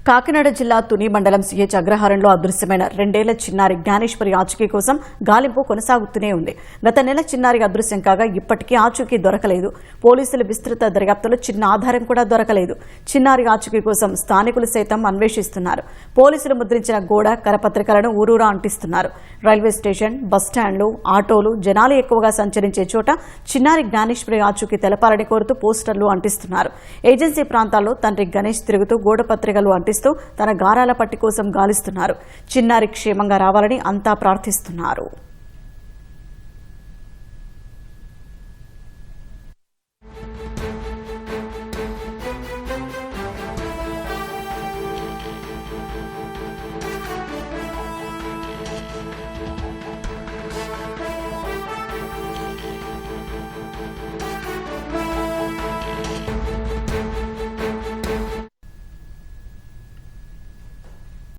కాకినాడ జిల్లా తుని మండలం సిహెచ్ అగ్రహారంలో అదృశ్యమైన 2 ఏళ్ల చిన్నారి జ్ఞానేశ్వరి ఆచూకీ కోసం గాలింపు కొనసాగుతూనే ఉంది. గత నెల చిన్నారి అదృశ్యం కాగా ఇప్పటికీ ఆచూకీ దొరకలేదు. పోలీసుల విస్తృత దర్యాప్తులో చిన్న ఆధారం కూడా దొరకలేదు. చిన్నారి ఆచూకీ కోసం స్థానికులు సైతం అన్వేషిస్తున్నారు. పోలీసులు ముద్రించిన గోడ కరపత్రికలను ఊరూరా అంటిస్తున్నారు. రైల్వే స్టేషన్, బస్టాండ్లు, ఆటోలు, జనాలు ఎక్కువగా సంచరించే చోట చిన్నారి జ్ఞానేశ్వరి ఆచూకీ తెలపాలని కోరుతూ పోస్టర్లు అంటిస్తున్నారు. ఏజెన్సీ ప్రాంతాల్లో తండ్రి గణేష్ తిరుగుతూ గోడ పత్రికలు తన గారాల పట్టి కోసం గాలిస్తున్నారు. చిన్నారి క్షేమంగా రావాలని అంతా ప్రార్థిస్తున్నారు.